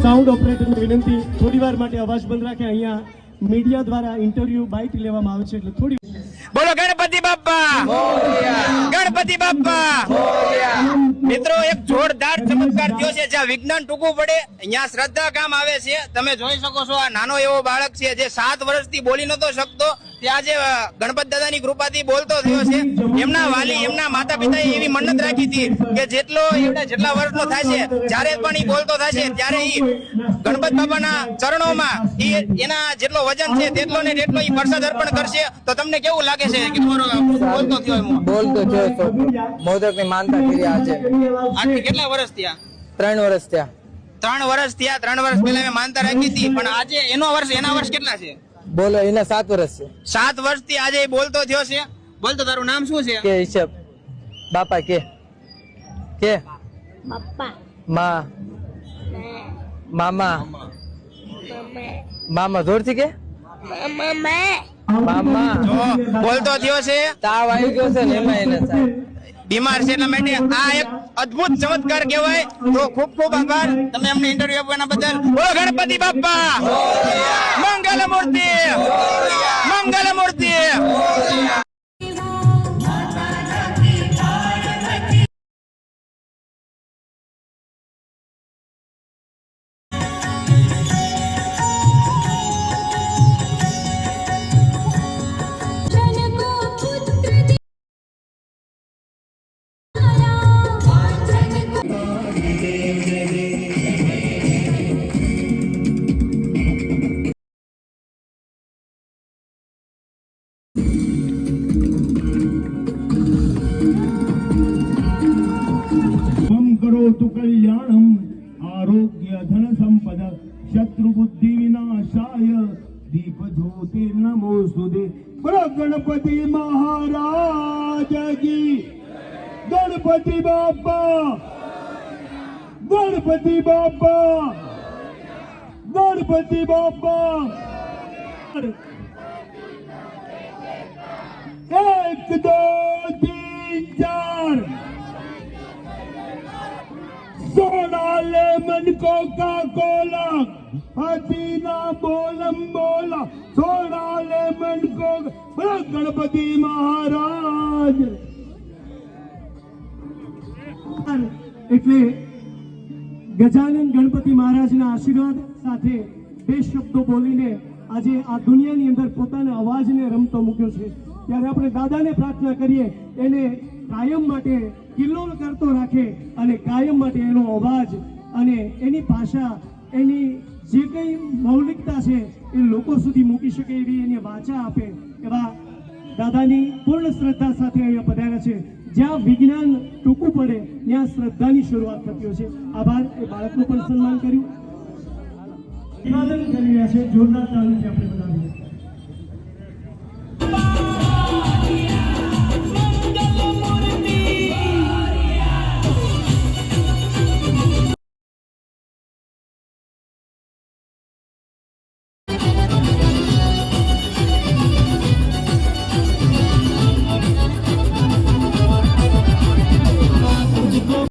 Sound ઓપરેટરને વિનંતી થોડી વાર માટે અવાજ બંધ રાખે. અહીંયા મીડિયા દ્વારા ઇન્ટરવ્યુ બાઇટ લેવામાં આવે છે એટલે થોડી. બોલો ગણપતિ બાપ્પા, ગણપતિ બાપ્પા. મિત્રો, એક જોરદાર ચમત્કાર થયો છે. જ્યાં વિજ્ઞાન ટૂંકું પડે અહીંયા શ્રદ્ધા કામ આવે છે. તમે જોઈ શકો છો, આ નાનો એવો બાળક છે જે 7 વર્ષથી બોલી નતો શકતો, તે આજે ગણપત દાદાની કૃપાથી બોલતો થયો છે. એમના વાલી, એમના માતા પિતાએ એવી મન્નત રાખી હતી કે જેટલા વર્ષનો થાય છે, જ્યારે પણ એ બોલતો થાય છે ત્યારે એ ગણપત બાપાના ચરણોમાં એના જેટલો વજન છે તેટલો ને તેટલો એ પ્રસાદ અર્પણ કરશે. તો તમને કેવું લાગે છે કે તમારો બોલતો થયો તો મોદક ની માનતા કરી આજે કેટલા વર્ષ થયા? 3 વર્ષ થયા. 3 વર્ષ થયા. 3 વર્ષ પહેલા મેં માનતા રાખી હતી, પણ આજે એના વર્ષ કેટલા છે? બોલો, એના 7 વર્ષ છે. 7 વર્ષથી આજે બોલતો થયો છે. બોલતો, તારું નામ શું છે? કે હિસાબ બાપા કે બાપા, માં, મામા, મામા જોરથી કે મામા. જો બોલતો થયો છે. તાવ આવી ગયો છે ને એમાં એને સાહેબ બીમાર છે એટલા માટે આ એક અદ્ભુત ચમત્કાર કહેવાય. તો ખૂબ ખૂબ આભાર તમે અમને ઇન્ટરવ્યુ આપવાના બદલ. બોલો ગણપતિ બાપ્પા, મંગલ મૂર્તિ, મંગલ મૂર્તિ. करोतु कल्याणम आरोग्य धन संपद शत्रु बुद्धि विनाशाय दीप ज्योति नमोस्तुते. बोलो गणपति महाराज की, गणपति बाप्पा, गणपति बाप्पा, गणपति बाप्पा. 1 2 3 4 सोना लेमन कोका कोला हसीना बोलम बोला सोना लेमन कोका. गणपति महाराज. એટલે ગજાનન ગણપતિ મહારાજના આશીર્વાદ સાથે 2 શબ્દો બોલીને આજે આ દુનિયાની અંદર પોતાના અવાજને રમતો મૂક્યો છે. ત્યારે આપણે દાદાને પ્રાર્થના કરીએ એને કાયમ માટે કિલ્લોલ કરતો રાખે અને કાયમ માટે એનો અવાજ અને એની ભાષા, એની જે કંઈ મૌલિકતા છે એ લોકો સુધી મૂકી શકે એવી એને વાચા આપે એવા દાદાની પૂર્ણ શ્રદ્ધા સાથે અહીંયા પધાર્યા છે. જ્યાં વિજ્ઞાન ટૂંકું પડે ત્યાં શ્રદ્ધાની શરૂઆત થતી હોય છે. આભાર. એ બાળકનું પણ સન્માન કર્યું, અભિવાદન કરી રહ્યા છે. જોરદાર તાલીમથી આપણે બનાવીએ.